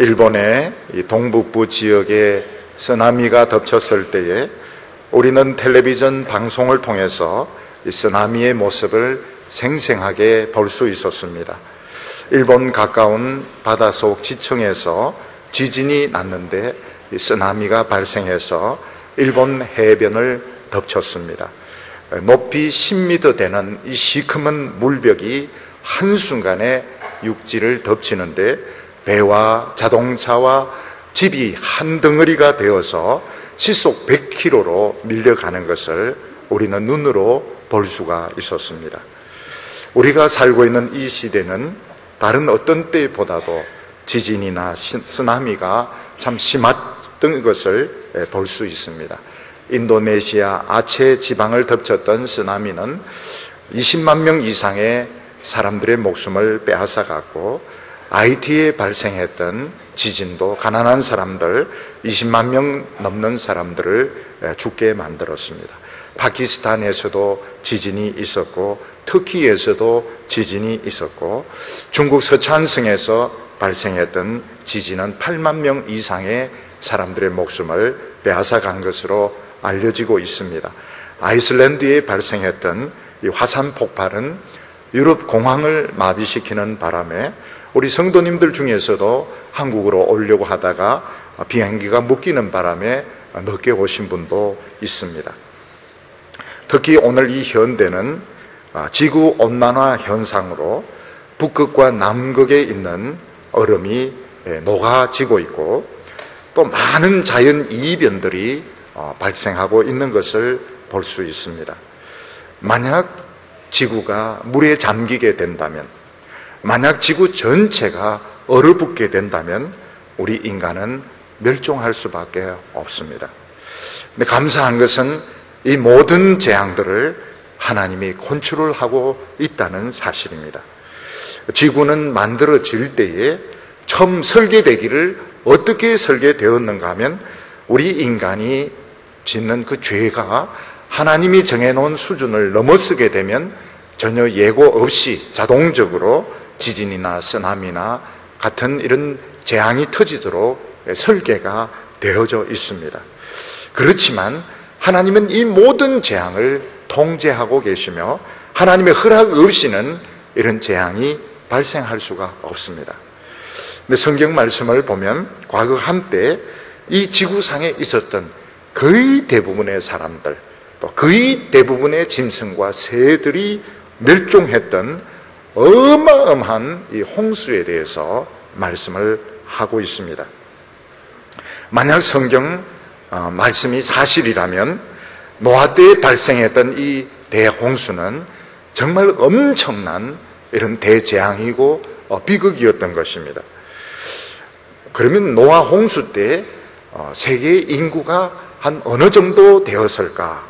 일본의 이 동북부 지역에 쓰나미가 덮쳤을 때에 우리는 텔레비전 방송을 통해서 이 쓰나미의 모습을 생생하게 볼 수 있었습니다. 일본 가까운 바닷속 지층에서 지진이 났는데 이 쓰나미가 발생해서 일본 해변을 덮쳤습니다. 높이 10m 되는 이 시커먼 물벽이 한순간에 육지를 덮치는데 배와 자동차와 집이 한 덩어리가 되어서 시속 100km로 밀려가는 것을 우리는 눈으로 볼 수가 있었습니다. 우리가 살고 있는 이 시대는 다른 어떤 때보다도 지진이나 쓰나미가 참 심했던 것을 볼 수 있습니다. 인도네시아 아체 지방을 덮쳤던 쓰나미는 20만 명 이상의 사람들의 목숨을 빼앗아갔고, 하이티에 발생했던 지진도 가난한 사람들 20만 명 넘는 사람들을 죽게 만들었습니다. 파키스탄에서도 지진이 있었고, 터키에서도 지진이 있었고, 중국 서촨성에서 발생했던 지진은 8만 명 이상의 사람들의 목숨을 빼앗아간 것으로 알려지고 있습니다. 아이슬란드에 발생했던 이 화산 폭발은 유럽 공항을 마비시키는 바람에 우리 성도님들 중에서도 한국으로 오려고 하다가 비행기가 묶이는 바람에 늦게 오신 분도 있습니다. 특히 오늘 이 현대는 지구 온난화 현상으로 북극과 남극에 있는 얼음이 녹아지고 있고, 또 많은 자연 이변들이 발생하고 있는 것을 볼 수 있습니다. 만약 지구가 물에 잠기게 된다면, 만약 지구 전체가 얼어붙게 된다면 우리 인간은 멸종할 수밖에 없습니다. 근데 감사한 것은 이 모든 재앙들을 하나님이 컨트롤하고 있다는 사실입니다. 지구는 만들어질 때에 처음 설계되기를 어떻게 설계되었는가 하면, 우리 인간이 짓는 그 죄가 하나님이 정해놓은 수준을 넘어서게 되면 전혀 예고 없이 자동적으로 지진이나 쓰나미나 같은 이런 재앙이 터지도록 설계가 되어져 있습니다. 그렇지만 하나님은 이 모든 재앙을 통제하고 계시며, 하나님의 허락 없이는 이런 재앙이 발생할 수가 없습니다. 근데 성경 말씀을 보면 과거 한때 이 지구상에 있었던 거의 대부분의 사람들, 또 거의 대부분의 짐승과 새들이 멸종했던 어마어마한 이 홍수에 대해서 말씀을 하고 있습니다. 만약 성경 말씀이 사실이라면 노아 때에 발생했던 이 대홍수는 정말 엄청난 이런 대재앙이고 비극이었던 것입니다. 그러면 노아 홍수 때 세계 인구가 한 어느 정도 되었을까?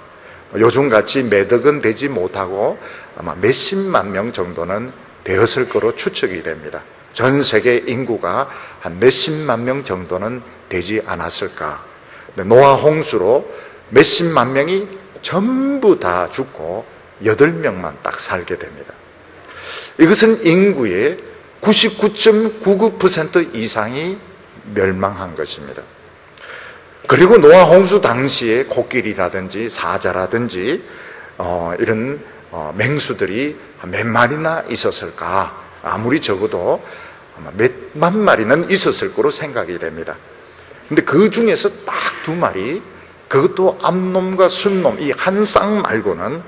요즘같이 매덕은 되지 못하고 아마 몇십만 명 정도는 되었을 거로 추측이 됩니다. 전 세계 인구가 한 몇십만 명 정도는 되지 않았을까? 노아 홍수로 몇십만 명이 전부 다 죽고 8명만 딱 살게 됩니다. 이것은 인구의 99.99% 이상이 멸망한 것입니다. 그리고 노아 홍수 당시에 코끼리라든지 사자라든지 이런 맹수들이 몇 마리나 있었을까? 아무리 적어도 아마 몇만 마리는 있었을 거로 생각이 됩니다. 근데 그 중에서 딱 2마리, 그것도 암놈과 순놈 이 한 쌍 말고는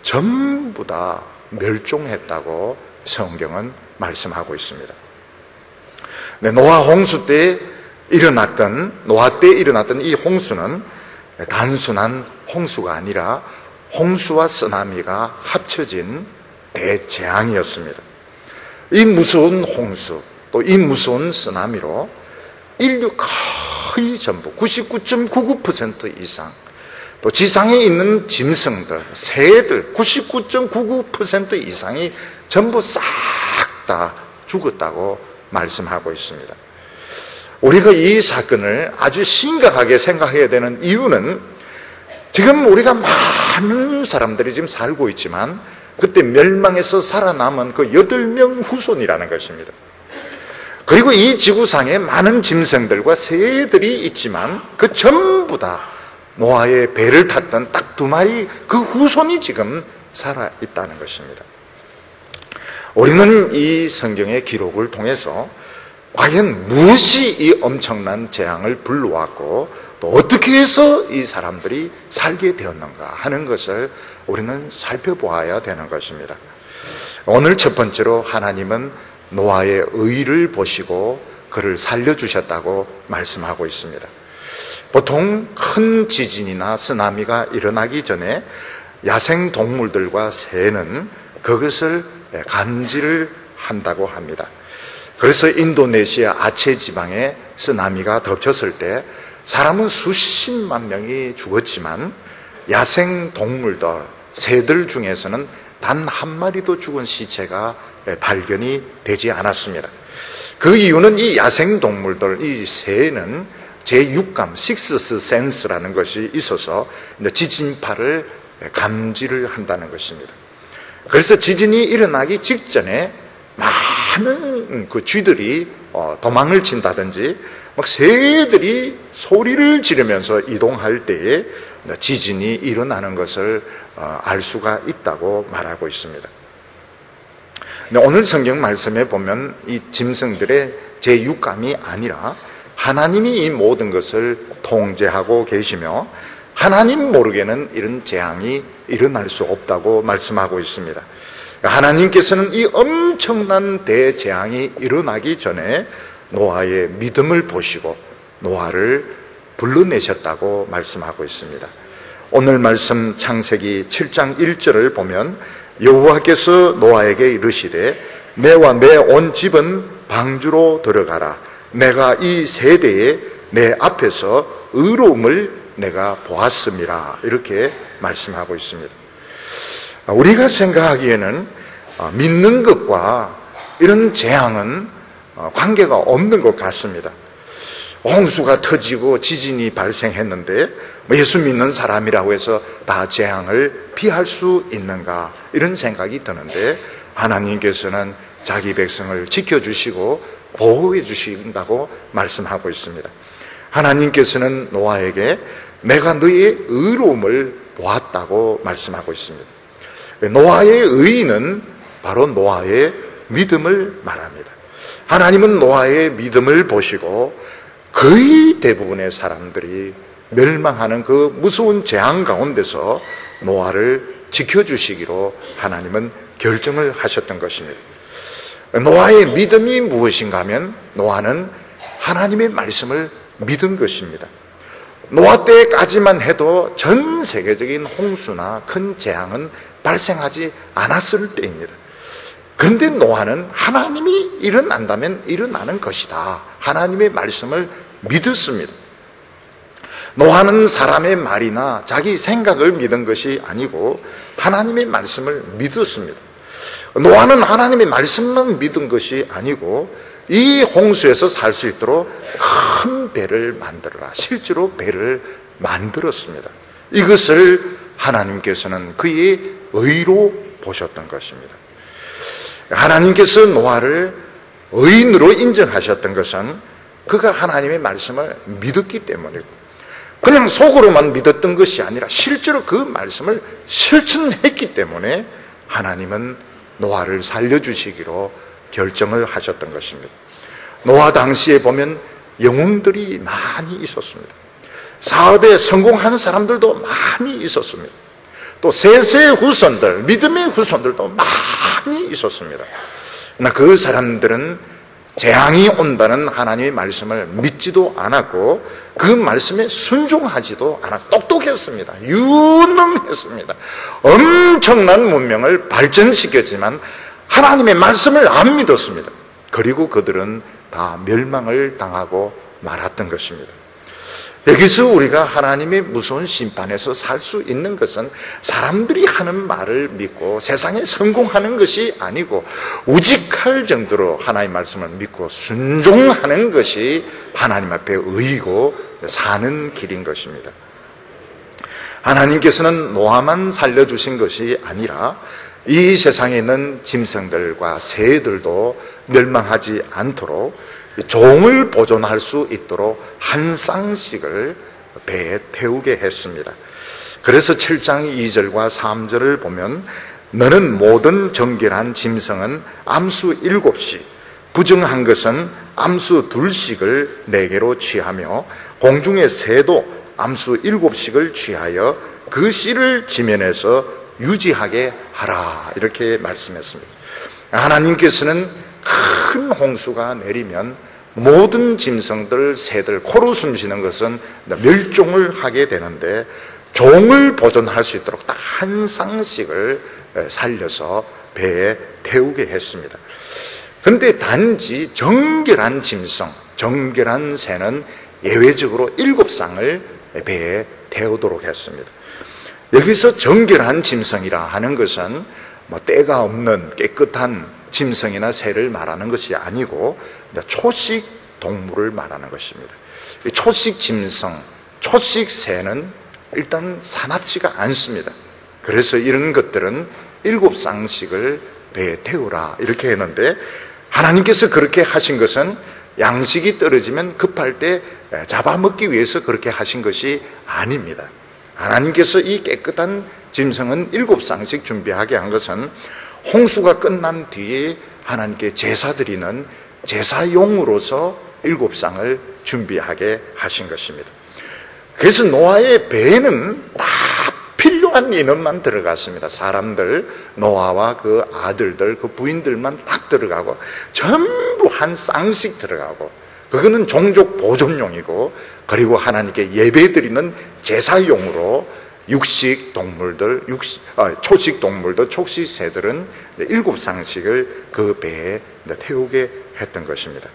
전부 다 멸종했다고 성경은 말씀하고 있습니다. 네, 노아 홍수 때 노아 때 일어났던 이 홍수는 단순한 홍수가 아니라 홍수와 쓰나미가 합쳐진 대재앙이었습니다. 이 무서운 홍수, 또 이 무서운 쓰나미로 인류 거의 전부 99.99% 이상, 또 지상에 있는 짐승들, 새들 99.99% 이상이 전부 싹 다 죽었다고 말씀하고 있습니다. 우리가 이 사건을 아주 심각하게 생각해야 되는 이유는, 지금 우리가 많은 사람들이 지금 살고 있지만 그때 멸망해서 살아남은 그 8명 후손이라는 것입니다. 그리고 이 지구상에 많은 짐승들과 새들이 있지만 그 전부 다 노아의 배를 탔던 딱 2마리 그 후손이 지금 살아있다는 것입니다. 우리는 이 성경의 기록을 통해서 과연 무엇이 이 엄청난 재앙을 불러왔고 또 어떻게 해서 이 사람들이 살게 되었는가 하는 것을 우리는 살펴보아야 되는 것입니다. 오늘 첫 번째로 하나님은 노아의 의를 보시고 그를 살려주셨다고 말씀하고 있습니다. 보통 큰 지진이나 쓰나미가 일어나기 전에 야생 동물들과 새는 그것을 감지를 한다고 합니다. 그래서 인도네시아 아체 지방에 쓰나미가 덮쳤을 때 사람은 수십만 명이 죽었지만 야생 동물들, 새들 중에서는 단 한 마리도 죽은 시체가 발견이 되지 않았습니다. 그 이유는 이 야생 동물들, 이 새는 제6감, 식스 센스라는 것이 있어서 지진파를 감지를 한다는 것입니다. 그래서 지진이 일어나기 직전에 많은 그 쥐들이 도망을 친다든지 막 새들이 소리를 지르면서 이동할 때에 지진이 일어나는 것을 알 수가 있다고 말하고 있습니다. 오늘 성경 말씀에 보면 이 짐승들의 제6감이 아니라 하나님이 이 모든 것을 통제하고 계시며 하나님 모르게는 이런 재앙이 일어날 수 없다고 말씀하고 있습니다. 하나님께서는 이 엄청난 대재앙이 일어나기 전에 노아의 믿음을 보시고 노아를 불러내셨다고 말씀하고 있습니다. 오늘 말씀 창세기 7장 1절을 보면 여호와께서 노아에게 이르시되 내와 내 온 집은 방주로 들어가라. 내가 이 세대에 내 앞에서 의로움을 내가 보았음이라. 이렇게 말씀하고 있습니다. 우리가 생각하기에는 믿는 것과 이런 재앙은 관계가 없는 것 같습니다. 홍수가 터지고 지진이 발생했는데 예수 믿는 사람이라고 해서 다 재앙을 피할 수 있는가, 이런 생각이 드는데 하나님께서는 자기 백성을 지켜주시고 보호해 주신다고 말씀하고 있습니다. 하나님께서는 노아에게 내가 너의 의로움을 보았다고 말씀하고 있습니다. 노아의 의는 바로 노아의 믿음을 말합니다. 하나님은 노아의 믿음을 보시고 거의 대부분의 사람들이 멸망하는 그 무서운 재앙 가운데서 노아를 지켜주시기로 하나님은 결정을 하셨던 것입니다. 노아의 믿음이 무엇인가 하면 노아는 하나님의 말씀을 믿은 것입니다. 노아 때까지만 해도 전 세계적인 홍수나 큰 재앙은 발생하지 않았을 때입니다. 그런데 노아는 하나님이 일어난다면 일어나는 것이다, 하나님의 말씀을 믿었습니다. 노아는 사람의 말이나 자기 생각을 믿은 것이 아니고 하나님의 말씀을 믿었습니다. 노아는 하나님의 말씀만 믿은 것이 아니고 이 홍수에서 살 수 있도록 큰 배를 만들어라, 실제로 배를 만들었습니다. 이것을 하나님께서는 그의 의로 보셨던 것입니다. 하나님께서 노아를 의인으로 인정하셨던 것은 그가 하나님의 말씀을 믿었기 때문이고, 그냥 속으로만 믿었던 것이 아니라 실제로 그 말씀을 실천했기 때문에 하나님은 노아를 살려주시기로 결정을 하셨던 것입니다. 노아 당시에 보면 영웅들이 많이 있었습니다. 사업에 성공한 사람들도 많이 있었습니다. 또 세세의 후손들, 믿음의 후손들도 많이 있었습니다. 그러나 그 사람들은 재앙이 온다는 하나님의 말씀을 믿지도 않았고 그 말씀에 순종하지도 않았고 똑똑했습니다. 유능했습니다. 엄청난 문명을 발전시켰지만 하나님의 말씀을 안 믿었습니다. 그리고 그들은 다 멸망을 당하고 말았던 것입니다. 여기서 우리가 하나님의 무서운 심판에서 살 수 있는 것은 사람들이 하는 말을 믿고 세상에 성공하는 것이 아니고 우직할 정도로 하나님의 말씀을 믿고 순종하는 것이 하나님 앞에 의이고 사는 길인 것입니다. 하나님께서는 노아만 살려주신 것이 아니라 이 세상에 있는 짐승들과 새들도 멸망하지 않도록 종을 보존할 수 있도록 한 쌍씩을 배에 태우게 했습니다. 그래서 7장 2절과 3절을 보면 너는 모든 정결한 짐승은 암수 7씩, 부정한 것은 암수 2씩을 내게로 취하며 공중의 새도 암수 7씩을 취하여 그 씨를 지면에서 유지하게 하라, 이렇게 말씀했습니다. 하나님께서는 큰 홍수가 내리면 모든 짐승들, 새들, 코로 숨쉬는 것은 멸종을 하게 되는데 종을 보존할 수 있도록 딱 한 쌍씩을 살려서 배에 태우게 했습니다. 그런데 단지 정결한 짐승, 정결한 새는 예외적으로 7쌍을 배에 태우도록 했습니다. 여기서 정결한 짐승이라 하는 것은 때가 없는 깨끗한 짐승이나 새를 말하는 것이 아니고 초식 동물을 말하는 것입니다. 초식 짐승, 초식 새는 일단 사납지가 않습니다. 그래서 이런 것들은 7쌍씩을 배에 태우라 이렇게 했는데, 하나님께서 그렇게 하신 것은 양식이 떨어지면 급할 때 잡아먹기 위해서 그렇게 하신 것이 아닙니다. 하나님께서 이 깨끗한 짐승은 7쌍씩 준비하게 한 것은 홍수가 끝난 뒤에 하나님께 제사 드리는 제사용으로서 7쌍을 준비하게 하신 것입니다. 그래서 노아의 배에는 다 필요한 인원만 들어갔습니다. 사람들, 노아와 그 아들들, 그 부인들만 딱 들어가고 전부 한 쌍씩 들어가고, 그거는 종족 보존용이고, 그리고 하나님께 예배드리는 제사용으로 육식 동물들, 초식 동물들, 초식 새들은 7쌍씩을 그 배에 태우게 했던 것입니다.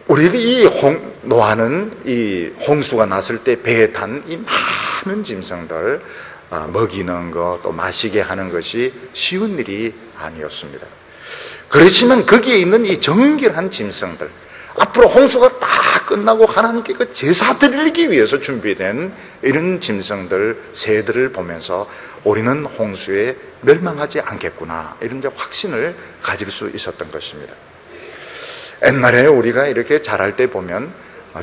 우리 노아는 이 홍수가 났을 때 배에 탄 이 많은 짐승들 먹이는 것, 또 마시게 하는 것이 쉬운 일이 아니었습니다. 그렇지만 거기에 있는 이 정결한 짐승들, 앞으로 홍수가 다 끝나고 하나님께 그 제사 드리기 위해서 준비된 이런 짐승들, 새들을 보면서 우리는 홍수에 멸망하지 않겠구나, 이런 이제 확신을 가질 수 있었던 것입니다. 옛날에 우리가 이렇게 자랄 때 보면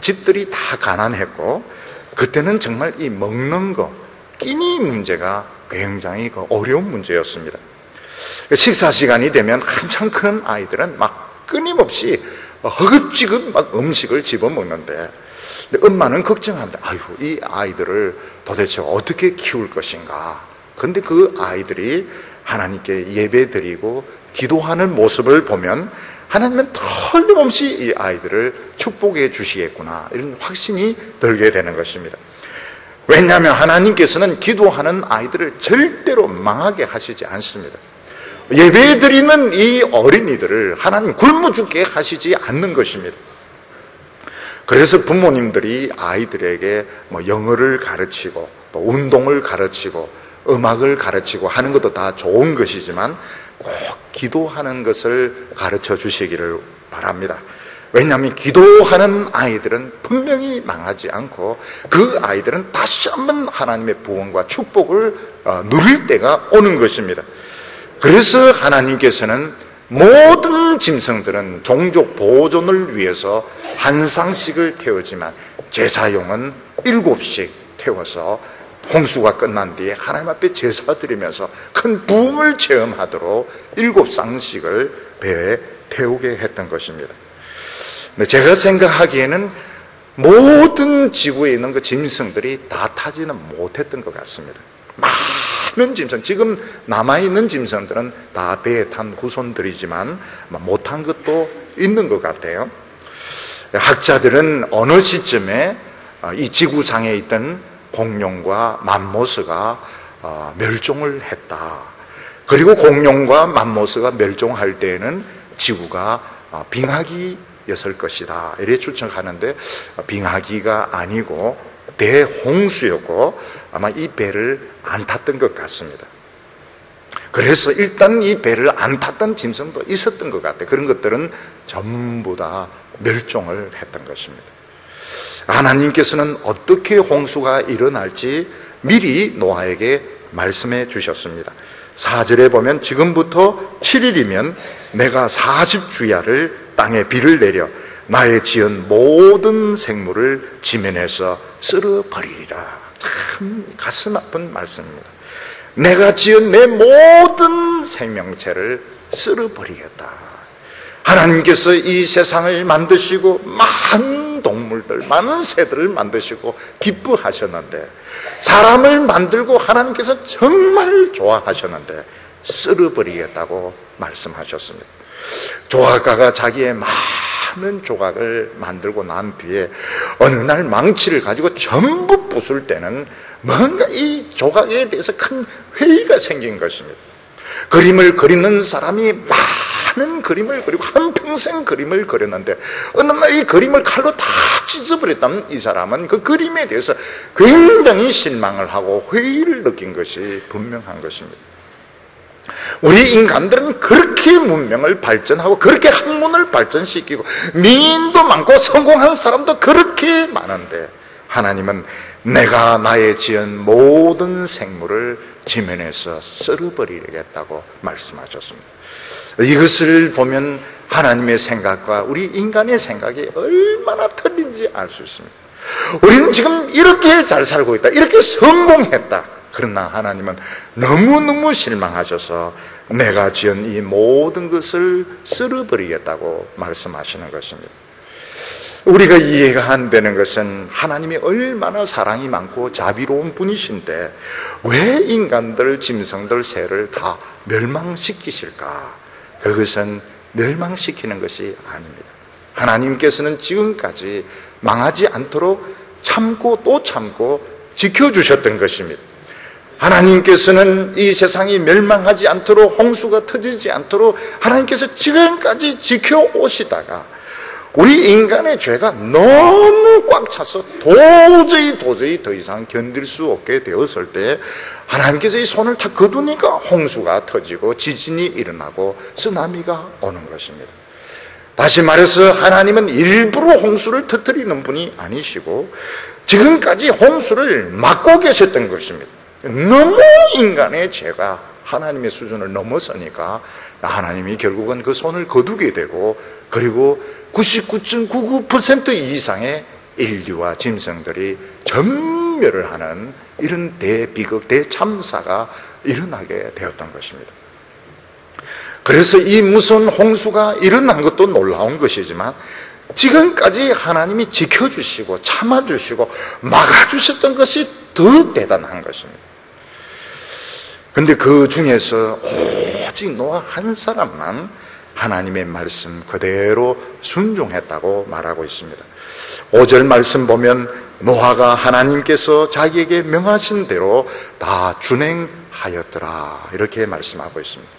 집들이 다 가난했고, 그때는 정말 이 먹는 거, 끼니 문제가 굉장히 어려운 문제였습니다. 식사 시간이 되면 한참 큰 아이들은 막 끊임없이 허겁지겁 막 음식을 집어먹는데, 엄마는 걱정합니다. 아이고, 이 아이들을 도대체 어떻게 키울 것인가. 그런데 그 아이들이 하나님께 예배드리고 기도하는 모습을 보면 하나님은 틀림없이 이 아이들을 축복해 주시겠구나, 이런 확신이 들게 되는 것입니다. 왜냐하면 하나님께서는 기도하는 아이들을 절대로 망하게 하시지 않습니다. 예배드리는 이 어린이들을 하나님 굶어 죽게 하시지 않는 것입니다. 그래서 부모님들이 아이들에게 영어를 가르치고 또 운동을 가르치고 음악을 가르치고 하는 것도 다 좋은 것이지만 꼭 기도하는 것을 가르쳐 주시기를 바랍니다. 왜냐하면 기도하는 아이들은 분명히 망하지 않고 그 아이들은 다시 한번 하나님의 부흥과 축복을 누릴 때가 오는 것입니다. 그래서 하나님께서는 모든 짐승들은 종족 보존을 위해서 한 쌍씩을 태우지만 제사용은 7씩 태워서 홍수가 끝난 뒤에 하나님 앞에 제사 드리면서 큰 부흥을 체험하도록 7쌍씩을 배에 태우게 했던 것입니다. 제가 생각하기에는 모든 지구에 있는 그 짐승들이 다 타지는 못했던 것 같습니다. 많은 짐승, 지금 남아있는 짐승들은 다 배에 탄 후손들이지만 못한 것도 있는 것 같아요. 학자들은 어느 시점에 이 지구상에 있던 공룡과 맘모스가 멸종을 했다. 그리고 공룡과 맘모스가 멸종할 때에는 지구가 빙하기였을 것이다, 이렇게 추측하는데 빙하기가 아니고 대홍수였고 아마 이 배를 안 탔던 것 같습니다. 그래서 일단 이 배를 안 탔던 짐승도 있었던 것 같아요. 그런 것들은 전부 다 멸종을 했던 것입니다. 하나님께서는 어떻게 홍수가 일어날지 미리 노아에게 말씀해 주셨습니다. 4절에 보면 지금부터 7일이면 내가 40주야를 땅에 비를 내려 나의 지은 모든 생물을 지면에서 쓸어버리리라. 참 가슴 아픈 말씀입니다. 내가 지은 내 모든 생명체를 쓸어버리겠다. 하나님께서 이 세상을 만드시고 많은 동물들, 많은 새들을 만드시고 기뻐하셨는데, 사람을 만들고 하나님께서 정말 좋아하셨는데 쓸어버리겠다고 말씀하셨습니다. 조각가가 자기의 많은 조각을 만들고 난 뒤에 어느 날 망치를 가지고 전부 부술 때는 뭔가 이 조각에 대해서 큰 회의가 생긴 것입니다. 그림을 그리는 사람이 많은 그림을 그리고 한평생 그림을 그렸는데 어느 날 이 그림을 칼로 다 찢어버렸다면 이 사람은 그 그림에 대해서 굉장히 실망을 하고 회의를 느낀 것이 분명한 것입니다. 우리 인간들은 그렇게 문명을 발전하고 그렇게 학문을 발전시키고 민도 많고 성공한 사람도 그렇게 많은데, 하나님은 내가 나의 지은 모든 생물을 지면에서 썰어버리겠다고 말씀하셨습니다. 이것을 보면 하나님의 생각과 우리 인간의 생각이 얼마나 틀린지 알 수 있습니다. 우리는 지금 이렇게 잘 살고 있다, 이렇게 성공했다. 그러나 하나님은 너무너무 실망하셔서 내가 지은 이 모든 것을 쓸어버리겠다고 말씀하시는 것입니다. 우리가 이해가 안 되는 것은 하나님이 얼마나 사랑이 많고 자비로운 분이신데 왜 인간들, 짐승들, 새를 다 멸망시키실까? 그것은 멸망시키는 것이 아닙니다. 하나님께서는 지금까지 망하지 않도록 참고 또 참고 지켜주셨던 것입니다. 하나님께서는 이 세상이 멸망하지 않도록, 홍수가 터지지 않도록 하나님께서 지금까지 지켜오시다가 우리 인간의 죄가 너무 꽉 차서 도저히 더 이상 견딜 수 없게 되었을 때 하나님께서 이 손을 다 거두니까 홍수가 터지고 지진이 일어나고 쓰나미가 오는 것입니다. 다시 말해서 하나님은 일부러 홍수를 터뜨리는 분이 아니시고 지금까지 홍수를 막고 계셨던 것입니다. 너무 인간의 죄가 하나님의 수준을 넘어서니까 하나님이 결국은 그 손을 거두게 되고, 그리고 99.99% 이상의 인류와 짐승들이 전멸을 하는 이런 대비극, 대참사가 일어나게 되었던 것입니다. 그래서 이 무서운 홍수가 일어난 것도 놀라운 것이지만 지금까지 하나님이 지켜주시고 참아주시고 막아주셨던 것이 더 대단한 것입니다. 근데 그 중에서 오직 노아 한 사람만 하나님의 말씀 그대로 순종했다고 말하고 있습니다. 5절 말씀 보면 노아가 하나님께서 자기에게 명하신 대로 다 준행하였더라, 이렇게 말씀하고 있습니다.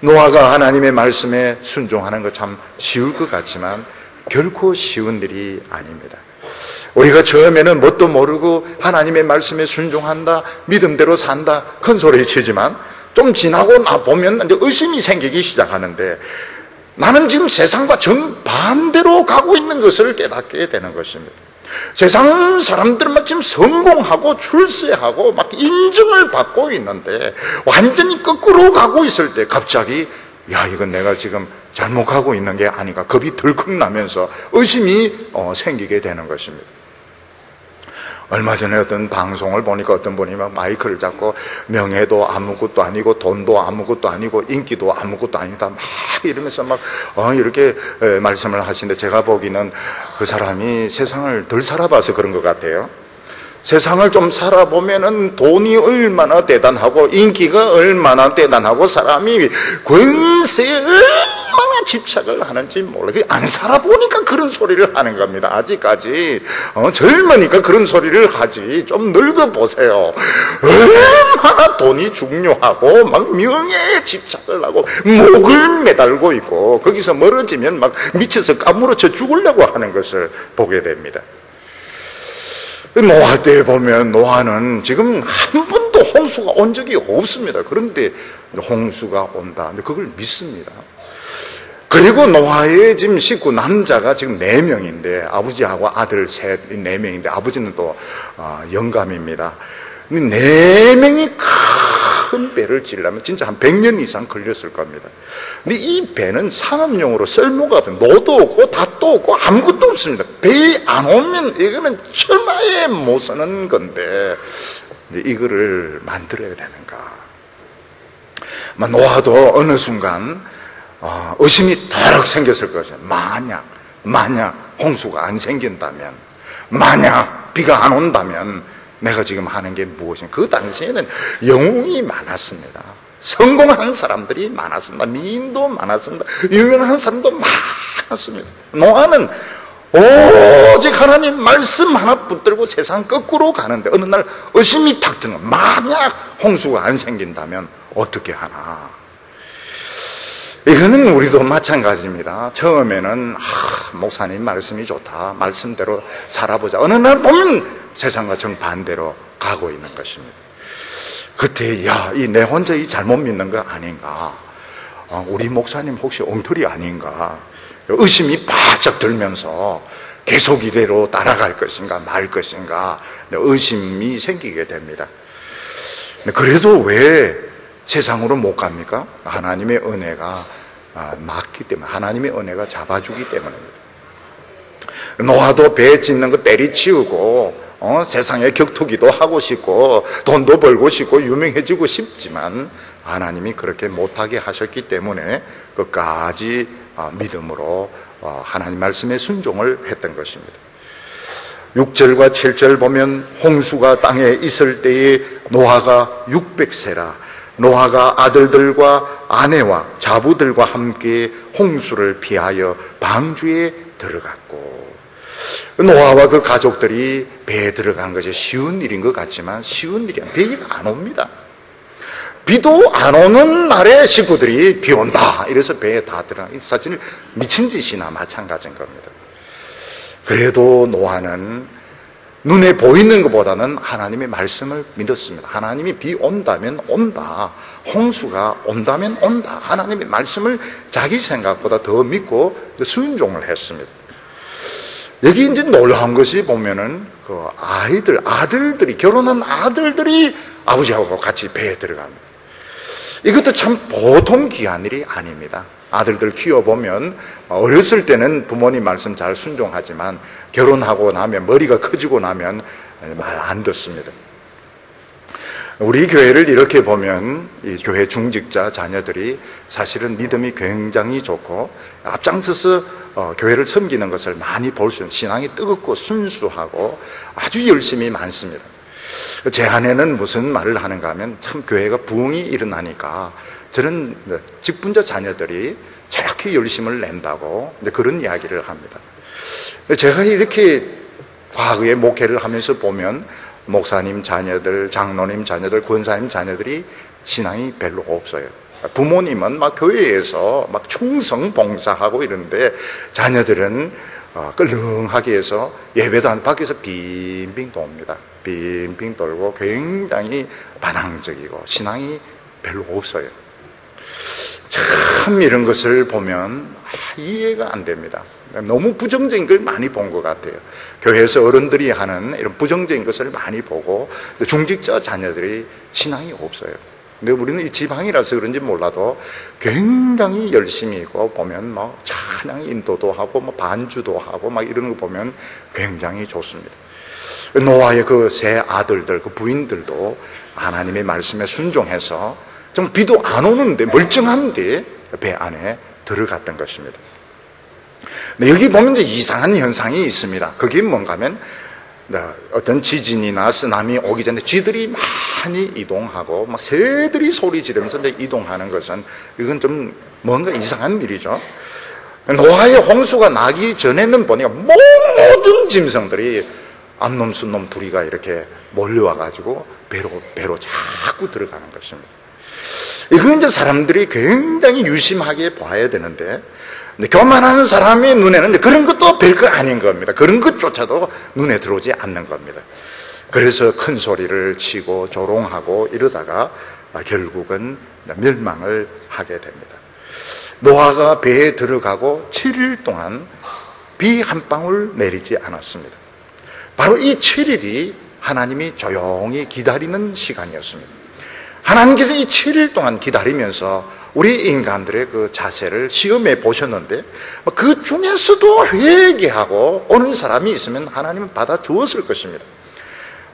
노아가 하나님의 말씀에 순종하는 것 참 쉬울 것 같지만 결코 쉬운 일이 아닙니다. 우리가 처음에는 뭣도 모르고 하나님의 말씀에 순종한다, 믿음대로 산다, 큰 소리 치지만 좀 지나고 나보면 이제 의심이 생기기 시작하는데 나는 지금 세상과 정반대로 가고 있는 것을 깨닫게 되는 것입니다. 세상 사람들만 지금 성공하고 출세하고 막 인정을 받고 있는데 완전히 거꾸로 가고 있을 때 갑자기 야, 이건 내가 지금 잘못 가고 있는 게 아닌가, 겁이 덜컥 나면서 의심이 생기게 되는 것입니다. 얼마 전에 어떤 방송을 보니까 어떤 분이 막 마이크를 잡고 명예도 아무것도 아니고 돈도 아무것도 아니고 인기도 아무것도 아니다 막 이러면서 막 이렇게 말씀을 하시는데, 제가 보기에는 그 사람이 세상을 덜 살아봐서 그런 것 같아요. 세상을 좀 살아보면은 돈이 얼마나 대단하고 인기가 얼마나 대단하고 사람이 권세에 얼마나 집착을 하는지 몰라요. 안 살아보니까 그런 소리를 하는 겁니다. 아직까지 젊으니까 그런 소리를 하지, 좀 늙어보세요. 얼마나 돈이 중요하고 막 명예에 집착을 하고 목을 매달고 있고 거기서 멀어지면 막 미쳐서 까무러쳐 죽으려고 하는 것을 보게 됩니다. 노아 때 보면 노아는 지금 한 번도 홍수가 온 적이 없습니다. 그런데 홍수가 온다, 그걸 믿습니다. 그리고 노아의 지금 식구 남자가 지금 4명인데 아버지하고 아들 셋 4명인데 아버지는 또 영감입니다. 네 명이 큰 배를 지으려면 진짜 한 100년 이상 걸렸을 겁니다. 근데 이 배는 상업용으로 쓸모가 없어요. 노도 없고 닷도 없고 아무것도 없습니다. 배 안 오면 이거는 천하에 못 쓰는 건데 이거를 만들어야 되는가. 노아도 어느 순간 의심이 더럭 생겼을 것이죠. 만약 홍수가 안 생긴다면, 만약 비가 안 온다면 내가 지금 하는 게 무엇인가. 그 당시에는 영웅이 많았습니다. 성공한 사람들이 많았습니다. 미인도 많았습니다. 유명한 사람도 많았습니다. 노아는 오직 하나님 말씀 하나 붙들고 세상 거꾸로 가는데 어느 날 의심이 탁 드는 거예요. 만약 홍수가 안 생긴다면 어떻게 하나. 이거는 우리도 마찬가지입니다. 처음에는 목사님 말씀이 좋다, 말씀대로 살아보자. 어느 날 보면 세상과 정반대로 가고 있는 것입니다. 그때 이 내 혼자 이 잘못 믿는 거 아닌가, 우리 목사님 혹시 엉터리 아닌가, 의심이 바짝 들면서 계속 이대로 따라갈 것인가 말 것인가 의심이 생기게 됩니다. 그래도 왜 세상으로 못 갑니까? 하나님의 은혜가 막기 때문에, 하나님의 은혜가 잡아주기 때문입니다. 노아도 배 짓는 거 때리치우고 세상에 격투기도 하고 싶고 돈도 벌고 싶고 유명해지고 싶지만 하나님이 그렇게 못하게 하셨기 때문에 끝까지 믿음으로 하나님 말씀에 순종을 했던 것입니다. 6절과 7절 보면 홍수가 땅에 있을 때에 노아가 600세라 노아가 아들들과 아내와 자부들과 함께 홍수를 피하여 방주에 들어갔고, 노아와 그 가족들이 배에 들어간 것이 쉬운 일인 것 같지만 쉬운 일이 아니라 배가 안 옵니다. 비도 안 오는 날에 식구들이 비 온다 이래서 배에 다 들어간, 사실 미친 짓이나 마찬가지인 겁니다. 그래도 노아는 눈에 보이는 것보다는 하나님의 말씀을 믿었습니다. 하나님이 비 온다면 온다, 홍수가 온다면 온다, 하나님의 말씀을 자기 생각보다 더 믿고 순종을 했습니다. 여기 이제 놀라운 것이 보면은 그 아들들이, 결혼한 아들들이 아버지하고 같이 배에 들어갑니다. 이것도 참 보통 귀한 일이 아닙니다. 아들들 키워보면 어렸을 때는 부모님 말씀 잘 순종하지만 결혼하고 나면, 머리가 커지고 나면 말 안 듣습니다. 우리 교회를 이렇게 보면 이 교회 중직자 자녀들이 사실은 믿음이 굉장히 좋고 앞장서서 교회를 섬기는 것을 많이 볼 수 있는, 신앙이 뜨겁고 순수하고 아주 열심히 많습니다. 제 아내는 무슨 말을 하는가 하면 참 교회가 부흥이 일어나니까 저는 직분자 자녀들이 저렇게 열심을 낸다고 그런 이야기를 합니다. 제가 이렇게 과거에 목회를 하면서 보면 목사님 자녀들, 장로님 자녀들, 권사님 자녀들이 신앙이 별로 없어요. 부모님은 막 교회에서 막 충성 봉사하고 이러는데 자녀들은 끌렁하게 해서 예배도 안 밖에서 빙빙 돕니다. 빙빙 돌고 굉장히 반항적이고 신앙이 별로 없어요. 참 이런 것을 보면 이해가 안 됩니다. 너무 부정적인 걸 많이 본 것 같아요. 교회에서 어른들이 하는 이런 부정적인 것을 많이 보고 중직자 자녀들이 신앙이 없어요. 근데 우리는 이 지방이라서 그런지 몰라도 굉장히 열심히 있고 보면 뭐 찬양 인도도 하고 뭐 반주도 하고 막 이런 거 보면 굉장히 좋습니다. 노아의 그 세 아들들, 그 부인들도 하나님의 말씀에 순종해서 좀 비도 안 오는데 멀쩡한데 배 안에 들어갔던 것입니다. 여기 보면 이제 이상한 현상이 있습니다. 그게 뭔가 하면 어떤 지진이나 쓰나미 오기 전에 쥐들이 많이 이동하고 막 새들이 소리 지르면서 이동하는 것은 이건 좀 뭔가 이상한 일이죠. 노아의 홍수가 나기 전에는 보니까 모든 짐승들이 암놈 순놈 둘이가 이렇게 몰려와가지고 배로 자꾸 들어가는 것입니다. 이건 이제 사람들이 굉장히 유심하게 봐야 되는데 교만한 사람의 눈에는 그런 것도 별거 아닌 겁니다. 그런 것조차도 눈에 들어오지 않는 겁니다. 그래서 큰 소리를 치고 조롱하고 이러다가 결국은 멸망을 하게 됩니다. 노아가 배에 들어가고 7일 동안 비 한 방울 내리지 않았습니다. 바로 이 7일이 하나님이 조용히 기다리는 시간이었습니다. 하나님께서 이 7일 동안 기다리면서 우리 인간들의 그 자세를 시험해 보셨는데 그 중에서도 회개하고 오는 사람이 있으면 하나님은 받아 주었을 것입니다.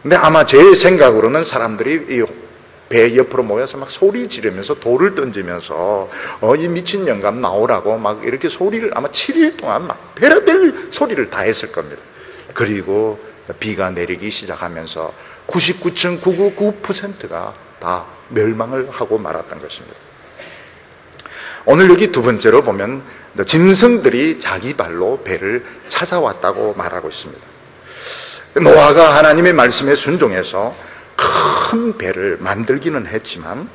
근데 아마 제 생각으로는 사람들이 이 배 옆으로 모여서 막 소리 지르면서 돌을 던지면서 이 미친 영감 나오라고 막 이렇게 소리를 아마 7일 동안 막 별의별 소리를 다 했을 겁니다. 그리고 비가 내리기 시작하면서 99.999%가 다 멸망을 하고 말았던 것입니다. 오늘 여기 두 번째로 보면 짐승들이 자기 발로 배를 찾아왔다고 말하고 있습니다. 노아가 하나님의 말씀에 순종해서 큰 배를 만들기는 했지만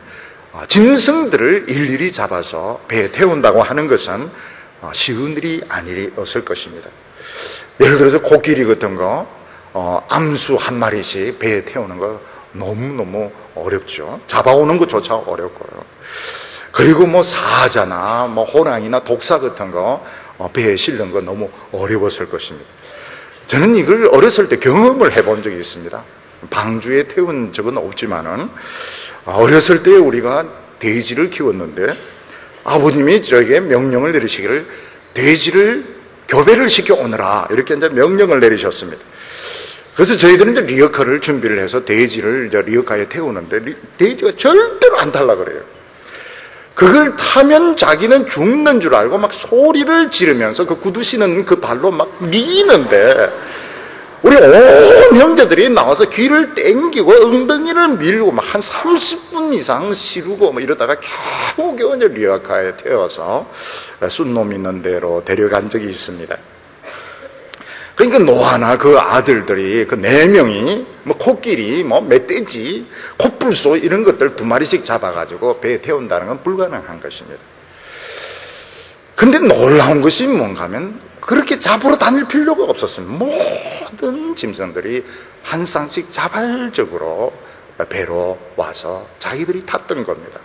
짐승들을 일일이 잡아서 배에 태운다고 하는 것은 쉬운 일이 아니었을 것입니다. 예를 들어서 코끼리 같은 거 암수 한 마리씩 배에 태우는 거 너무너무 어렵죠. 잡아오는 것조차 어렵고요. 그리고 뭐 사자나 뭐 호랑이나 독사 같은 거 배에 실는 거 너무 어려웠을 것입니다. 저는 이걸 어렸을 때 경험을 해본 적이 있습니다. 방주에 태운 적은 없지만은 어렸을 때 우리가 돼지를 키웠는데 아버님이 저에게 명령을 내리시기를 돼지를 교배를 시켜 오너라 이렇게 이제 명령을 내리셨습니다. 그래서 저희들은 이제 리어카를 준비를 해서 돼지를 이제 리어카에 태우는데 돼지가 절대로 안 탈라 그래요. 그걸 타면 자기는 죽는 줄 알고 막 소리를 지르면서 그 구두시는 그 발로 막 미는데 우리 온 형제들이 나와서 귀를 땡기고 엉덩이를 밀고 막 한 30분 이상 시루고 뭐 이러다가 겨우겨우 이제 리어카에 태워서 쏜놈 있는 데로 데려간 적이 있습니다. 그러니까 노아나 그 아들들이 그 4명이 뭐 코끼리, 뭐 멧돼지, 코뿔소 이런 것들 2마리씩 잡아가지고 배에 태운다는 건 불가능한 것입니다. 근데 놀라운 것이 뭔가 하면 그렇게 잡으러 다닐 필요가 없었습니다. 모든 짐승들이 한 쌍씩 자발적으로 배로 와서 자기들이 탔던 겁니다.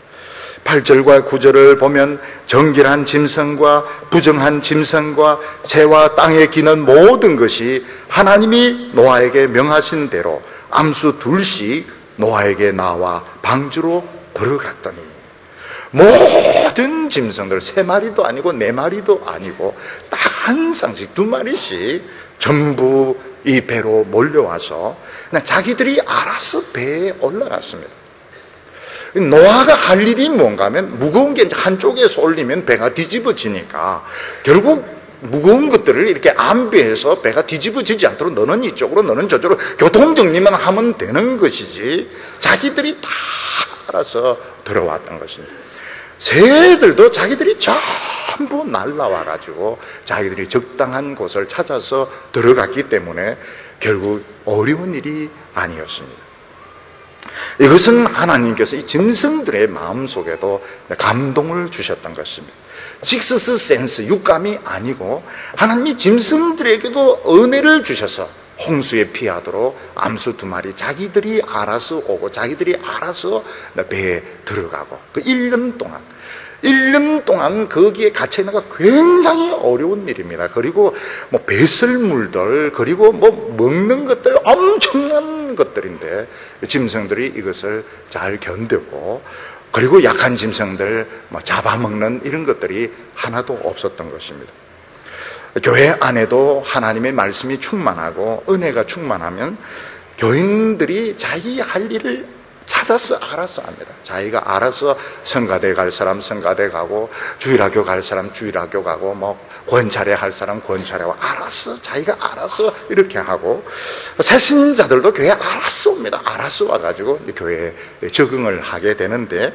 8절과 9절을 보면 정결한 짐승과 부정한 짐승과 새와 땅에 기는 모든 것이 하나님이 노아에게 명하신 대로 암수 2씩 노아에게 나와 방주로 들어갔더니 모든 짐승들 3마리도 아니고 4마리도 아니고 딱 한 쌍씩 2마리씩 전부 이 배로 몰려와서 그냥 자기들이 알아서 배에 올라갔습니다. 노아가 할 일이 뭔가 하면 무거운 게 한쪽에서 올리면 배가 뒤집어지니까 결국 무거운 것들을 이렇게 안배해서 배가 뒤집어지지 않도록 너는 이쪽으로 너는 저쪽으로 교통정리만 하면 되는 것이지 자기들이 다 알아서 들어왔던 것입니다. 새들도 자기들이 전부 날라와가지고 자기들이 적당한 곳을 찾아서 들어갔기 때문에 결국 어려운 일이 아니었습니다. 이것은 하나님께서 이 짐승들의 마음속에도 감동을 주셨던 것입니다. 식스스 센스, 육감이 아니고 하나님이 짐승들에게도 은혜를 주셔서 홍수에 피하도록 암수 2마리 자기들이 알아서 오고 자기들이 알아서 배에 들어가고 그 1년 동안 거기에 갇혀 있는 거 굉장히 어려운 일입니다. 그리고 뭐 배설물들 그리고 뭐 먹는 것들 엄청난 것들인데 짐승들이 이것을 잘 견디고 그리고 약한 짐승들 뭐 잡아먹는 이런 것들이 하나도 없었던 것입니다. 교회 안에도 하나님의 말씀이 충만하고 은혜가 충만하면 교인들이 자기 할 일을 찾아서 알아서 합니다. 자기가 알아서 성가대 갈 사람 성가대 가고 주일학교 갈 사람 주일학교 가고 뭐 권차례 할 사람 권차례와 알아서 자기가 알아서 이렇게 하고 새신자들도 교회에 알아서 옵니다. 알아서 와가지고 교회에 적응을 하게 되는데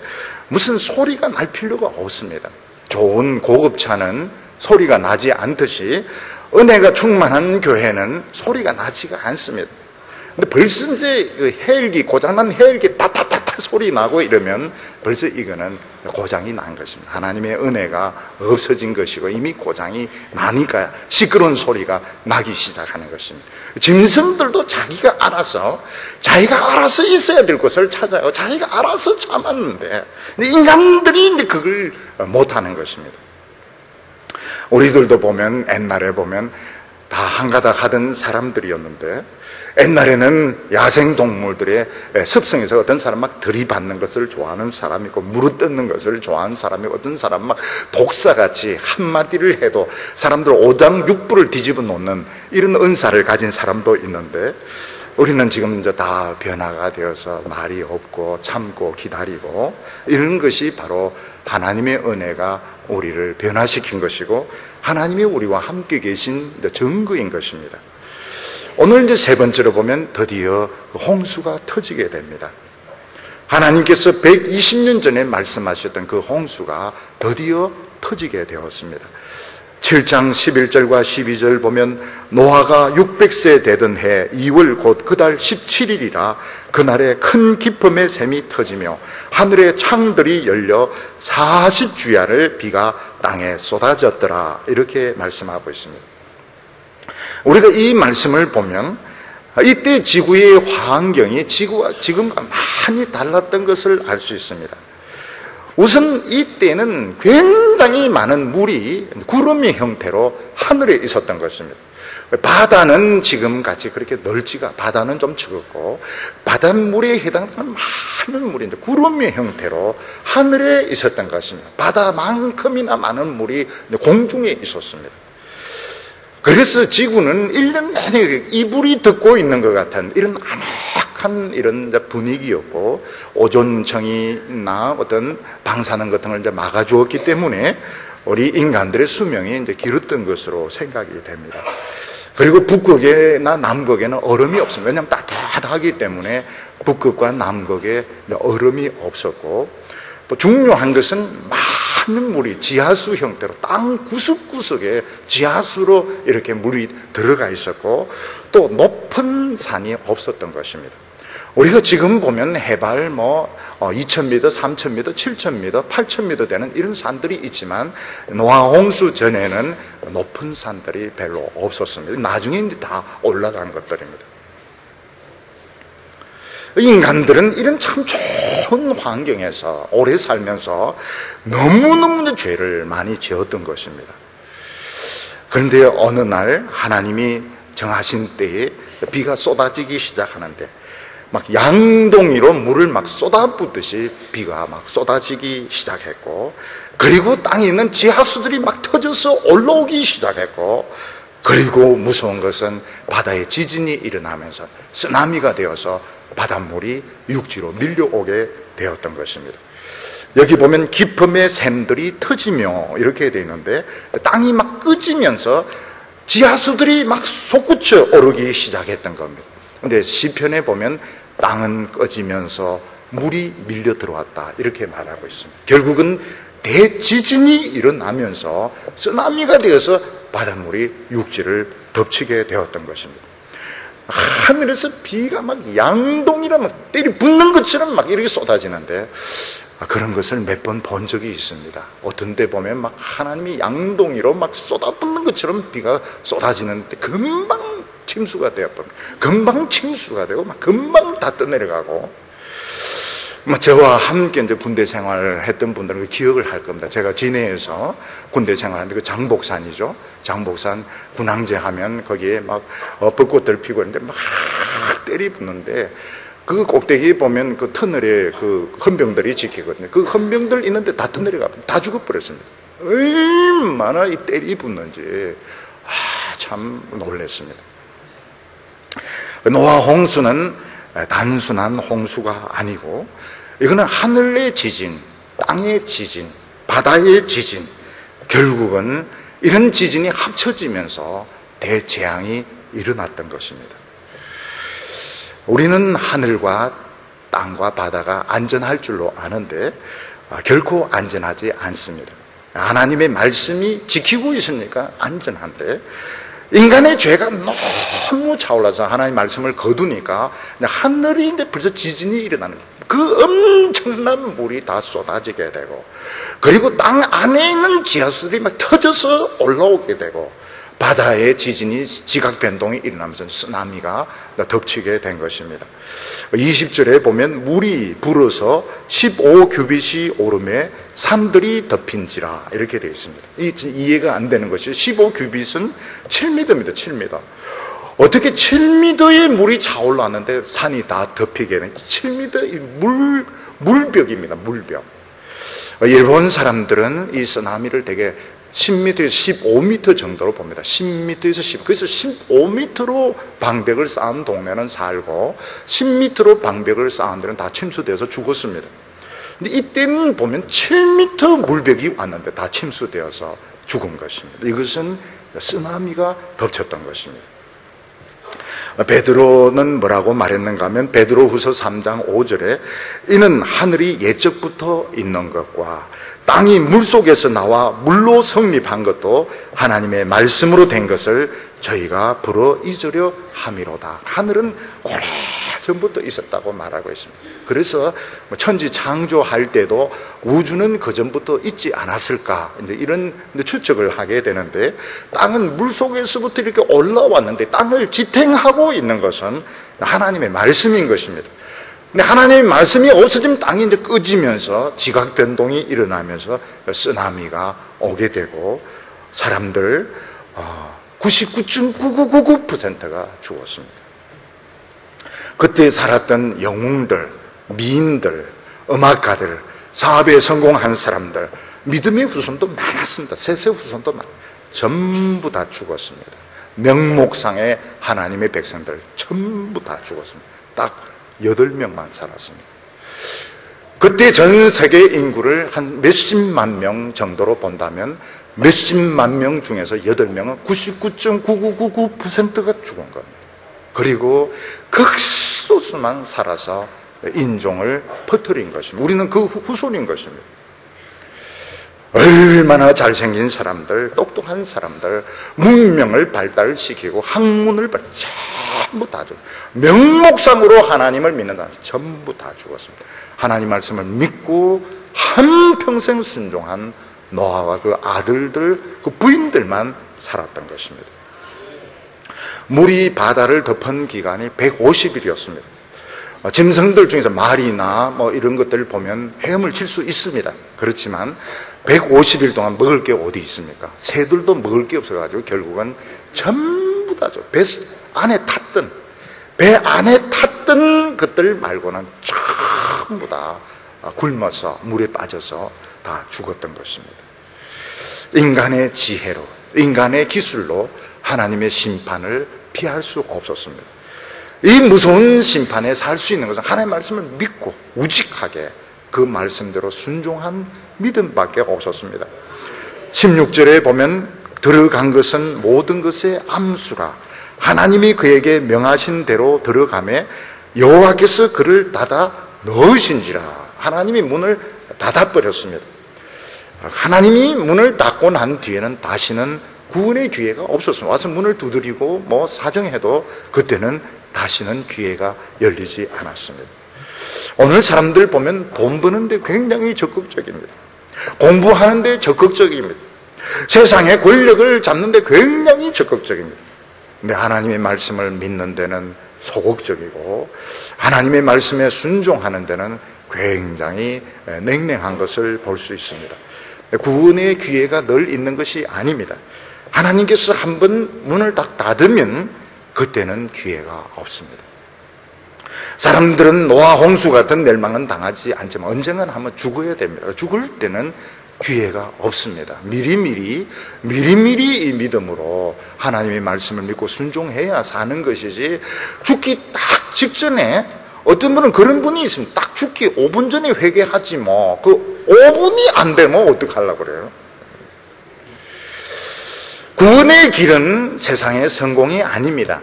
무슨 소리가 날 필요가 없습니다. 좋은 고급차는 소리가 나지 않듯이 은혜가 충만한 교회는 소리가 나지가 않습니다. 근데 벌써 이제 그 헬기, 고장난 헬기 따따따따 소리 나고 이러면 벌써 이거는 고장이 난 것입니다. 하나님의 은혜가 없어진 것이고 이미 고장이 나니까 시끄러운 소리가 나기 시작하는 것입니다. 짐승들도 자기가 알아서 있어야 될 곳을 찾아요. 자기가 알아서 참았는데 인간들이 이제 그걸 못하는 것입니다. 우리들도 보면 옛날에 보면 다 한가닥 하던 사람들이었는데, 옛날에는 야생동물들의 습성에서 어떤 사람 막 들이받는 것을 좋아하는 사람이 있고, 물어뜯는 것을 좋아하는 사람이 있고, 어떤 사람 막 독사같이 한마디를 해도 사람들 오장육부를 뒤집어 놓는 이런 은사를 가진 사람도 있는데, 우리는 지금 이제 다 변화가 되어서 말이 없고 참고 기다리고, 이런 것이 바로 하나님의 은혜가 우리를 변화시킨 것이고 하나님이 우리와 함께 계신 증거인 것입니다. 오늘 이제 세 번째로 보면 드디어 홍수가 터지게 됩니다. 하나님께서 120년 전에 말씀하셨던 그 홍수가 드디어 터지게 되었습니다. 7장 11절과 12절 보면 노아가 600세 되던 해 2월 곧 그달 17일이라 그날에 큰 기쁨의 샘이 터지며 하늘의 창들이 열려 40주야를 비가 땅에 쏟아졌더라, 이렇게 말씀하고 있습니다. 우리가 이 말씀을 보면 이때 지구의 환경이 지구와 지금과 많이 달랐던 것을 알 수 있습니다. 우선 이때는 굉장히 많은 물이 구름의 형태로 하늘에 있었던 것입니다. 바다는 지금같이 그렇게 넓지가, 바다는 좀 적었고 바닷물에 해당하는 많은 물이 구름의 형태로 하늘에 있었던 것입니다. 바다만큼이나 많은 물이 공중에 있었습니다. 그래서 지구는 1년 내내 이불이 덮고 있는 것 같은 이런 아늑한 이런 분위기였고, 오존층이나 어떤 방사능 같은 걸 이제 막아주었기 때문에 우리 인간들의 수명이 이제 길었던 것으로 생각이 됩니다. 그리고 북극이나 남극에는 얼음이 없습니다. 왜냐하면 따뜻하기 때문에 북극과 남극에 얼음이 없었고, 또 중요한 것은 많은 물이 지하수 형태로 땅 구석구석에 지하수로 이렇게 물이 들어가 있었고, 또 높은 산이 없었던 것입니다. 우리가 지금 보면 해발 2,000m, 3,000m, 7,000m, 8,000m 되는 이런 산들이 있지만 노아 홍수 전에는 높은 산들이 별로 없었습니다. 나중에 이제 다 올라간 것들입니다. 인간들은 이런 참 좋은 환경에서 오래 살면서 너무너무 죄를 많이 지었던 것입니다. 그런데 어느 날 하나님이 정하신 때에 비가 쏟아지기 시작하는데 막 양동이로 물을 막 쏟아붓듯이 비가 막 쏟아지기 시작했고, 그리고 땅에 있는 지하수들이 막 터져서 올라오기 시작했고, 그리고 무서운 것은 바다에 지진이 일어나면서 쓰나미가 되어서 바닷물이 육지로 밀려오게 되었던 것입니다. 여기 보면 기쁨의 샘들이 터지며 이렇게 되어 있는데, 땅이 막 꺼지면서 지하수들이 막 솟구쳐 오르기 시작했던 겁니다. 그런데 시편에 보면 땅은 꺼지면서 물이 밀려 들어왔다, 이렇게 말하고 있습니다. 결국은 대지진이 일어나면서 쓰나미가 되어서 바닷물이 육지를 덮치게 되었던 것입니다. 하늘에서 비가 막 양동이라 막 때리 붓는 것처럼 막 이렇게 쏟아지는데, 그런 것을 몇 번 본 적이 있습니다. 어떤 데 보면 막 하나님이 양동이로 막 쏟아붓는 것처럼 비가 쏟아지는데 금방 침수가 되었던, 금방 침수가 되고 막 금방 다 떠내려가고, 저와 함께 이제 군대 생활을 했던 분들은 기억을 할 겁니다. 제가 진해에서 군대 생활하는데 그 장복산이죠. 장복산 군항제 하면 거기에 막 벚꽃들 피고 있는데 막 때리붙는데, 그 꼭대기에 보면 그 터널에 그 헌병들이 지키거든요. 그 헌병들 있는데 다 터널에 다 죽어버렸습니다. 얼마나 이 때리 붙는지 참 놀랐습니다. 노아 홍수는 단순한 홍수가 아니고, 이거는 하늘의 지진, 땅의 지진, 바다의 지진, 결국은 이런 지진이 합쳐지면서 대재앙이 일어났던 것입니다. 우리는 하늘과 땅과 바다가 안전할 줄로 아는데 결코 안전하지 않습니다. 하나님의 말씀이 지키고 있으니까 안전한데, 인간의 죄가 너무 차올라서 하나님의 말씀을 거두니까 하늘이 이제 벌써 지진이 일어나는 거예요. 그 엄청난 물이 다 쏟아지게 되고, 그리고 땅 안에 있는 지하수들이 막 터져서 올라오게 되고, 바다의 지진이 지각 변동이 일어나면서 쓰나미가 덮치게 된 것입니다. 20절에 보면 물이 불어서 15규빗이 오름에 산들이 덮인지라 이렇게 되어 있습니다. 이해가 안 되는 것이 15규빗은 7m입니다. 7m. 어떻게 7m의 물이 차올랐는데 산이 다 덮이게 되는 7m의 물벽입니다. 물벽. 일본 사람들은 이 쓰나미를 되게 10m에서 15m 정도로 봅니다. 10m에서 10. 그래서 15m로 방벽을 쌓은 동네는 살고 10m로 방벽을 쌓은 데는 다 침수되어서 죽었습니다. 근데 이때는 보면 7m 물벽이 왔는데 다 침수되어서 죽은 것입니다. 이것은 쓰나미가 덮쳤던 것입니다. 베드로는 뭐라고 말했는가 하면 베드로후서 3장 5절에 이는 하늘이 예적부터 있는 것과 땅이 물속에서 나와 물로 성립한 것도 하나님의 말씀으로 된 것을 저희가 불어 잊으려 함이로다. 하늘은 오래전부터 있었다고 말하고 있습니다. 그래서 천지 창조할 때도 우주는 그전부터 있지 않았을까 이런 추측을 하게 되는데, 땅은 물속에서부터 이렇게 올라왔는데 땅을 지탱하고 있는 것은 하나님의 말씀인 것입니다. 근데 하나님의 말씀이 없어지면 땅이 이제 꺼지면서 지각 변동이 일어나면서 쓰나미가 오게 되고 사람들 99.9999%가 죽었습니다. 그때 살았던 영웅들, 미인들, 음악가들, 사업에 성공한 사람들, 믿음의 후손도 많았습니다. 셋의 후손도 전부 다 죽었습니다. 명목상의 하나님의 백성들 전부 다 죽었습니다. 딱 8명만 살았습니다. 그때 전 세계 인구를 한 몇십만 명 정도로 본다면 몇십만 명 중에서 8명은 99.9999%가 죽은 겁니다. 그리고 극소수만 살아서 인종을 퍼뜨린 것입니다. 우리는 그 후손인 것입니다. 얼마나 잘생긴 사람들, 똑똑한 사람들, 문명을 발달시키고 학문을 전부 다 죽었습니다. 명목상으로 하나님을 믿는다. 전부 다 죽었습니다. 하나님 말씀을 믿고 한평생 순종한 노아와 그 아들들, 그 부인들만 살았던 것입니다. 물이 바다를 덮은 기간이 150일이었습니다. 짐승들 중에서 말이나 뭐 이런 것들을 보면 헤엄을 칠 수 있습니다. 그렇지만 150일 동안 먹을 게 어디 있습니까? 새들도 먹을 게 없어가지고 결국은 전부 다죠. 배 안에 탔던 것들 말고는 전부 다 굶어서 물에 빠져서 다 죽었던 것입니다. 인간의 지혜로, 인간의 기술로 하나님의 심판을 피할 수 없었습니다. 이 무서운 심판에 살 수 있는 것은 하나님의 말씀을 믿고 우직하게 그 말씀대로 순종한 믿음밖에 없었습니다. 16절에 보면 들어간 것은 모든 것의 암수라 하나님이 그에게 명하신 대로 들어가매 여호와께서 그를 닫아 넣으신지라. 하나님이 문을 닫아버렸습니다. 하나님이 문을 닫고 난 뒤에는 다시는 구원의 기회가 없었습니다. 와서 문을 두드리고 뭐 사정해도 그때는 다시는 기회가 열리지 않았습니다. 오늘 사람들 보면 돈 버는데 굉장히 적극적입니다. 공부하는데 적극적입니다. 세상의 권력을 잡는데 굉장히 적극적입니다. 근데 하나님의 말씀을 믿는 데는 소극적이고 하나님의 말씀에 순종하는 데는 굉장히 냉랭한 것을 볼 수 있습니다. 구원의 기회가 늘 있는 것이 아닙니다. 하나님께서 한번 문을 딱 닫으면 그때는 기회가 없습니다. 사람들은 노아 홍수 같은 멸망은 당하지 않지만 언젠가는 한번 죽어야 됩니다. 죽을 때는 기회가 없습니다. 미리미리 이 믿음으로 하나님의 말씀을 믿고 순종해야 사는 것이지, 죽기 딱 직전에 어떤 분은 그런 분이 있습니다. 딱 죽기 5분 전에 회개하지 뭐 그 5분이 안 되면 어떡하려고 그래요? 구원의 길은 세상의 성공이 아닙니다.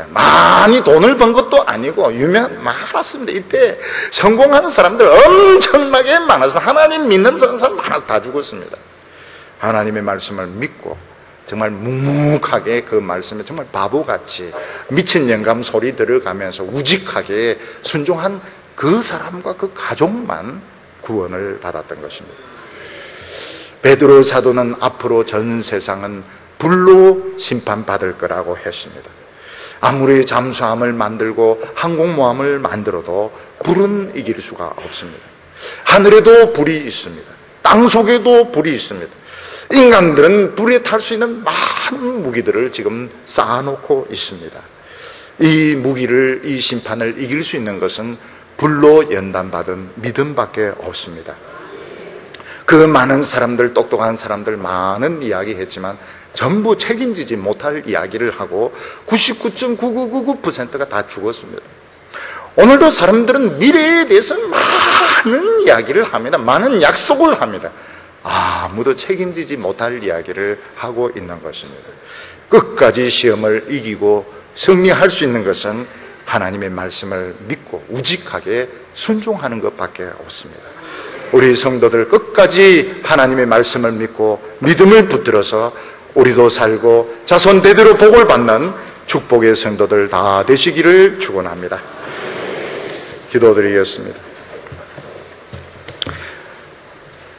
많이 돈을 번 것도 아니고 많았습니다. 이때 성공하는 사람들 엄청나게 많아서 하나님 믿는 사람 많아 다 죽었습니다. 하나님의 말씀을 믿고 정말 묵묵하게 그 말씀에 정말 바보같이 미친 영감 소리 들어가면서 우직하게 순종한 그 사람과 그 가족만 구원을 받았던 것입니다. 베드로 사도는 앞으로 전 세상은 불로 심판받을 거라고 했습니다. 아무리 잠수함을 만들고 항공모함을 만들어도 불은 이길 수가 없습니다. 하늘에도 불이 있습니다. 땅 속에도 불이 있습니다. 인간들은 불에 탈 수 있는 많은 무기들을 지금 쌓아놓고 있습니다. 이 무기를, 이 심판을 이길 수 있는 것은 불로 연단받은 믿음밖에 없습니다. 그 많은 사람들, 똑똑한 사람들 많은 이야기 했지만 전부 책임지지 못할 이야기를 하고 99.9999%가 다 죽었습니다. 오늘도 사람들은 미래에 대해서 많은 이야기를 합니다. 많은 약속을 합니다. 아무도 책임지지 못할 이야기를 하고 있는 것입니다. 끝까지 시험을 이기고 승리할 수 있는 것은 하나님의 말씀을 믿고 우직하게 순종하는 것밖에 없습니다. 우리 성도들 끝까지 하나님의 말씀을 믿고 믿음을 붙들어서 우리도 살고 자손 대대로 복을 받는 축복의 성도들 다 되시기를 축원합니다. 기도드리겠습니다.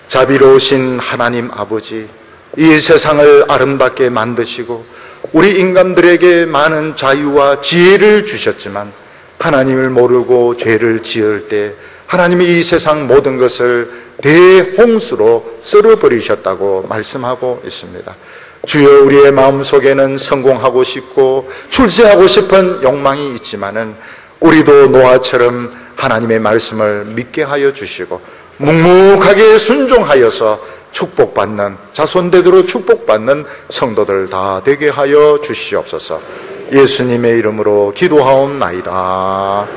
자비로우신 하나님 아버지, 이 세상을 아름답게 만드시고 우리 인간들에게 많은 자유와 지혜를 주셨지만 하나님을 모르고 죄를 지을 때 하나님이 이 세상 모든 것을 대홍수로 썰어버리셨다고 말씀하고 있습니다. 주여, 우리의 마음속에는 성공하고 싶고 출세하고 싶은 욕망이 있지만은 우리도 노아처럼 하나님의 말씀을 믿게 하여 주시고 묵묵하게 순종하여서 축복받는, 자손대대로 축복받는 성도들 다 되게 하여 주시옵소서. 예수님의 이름으로 기도하옵나이다.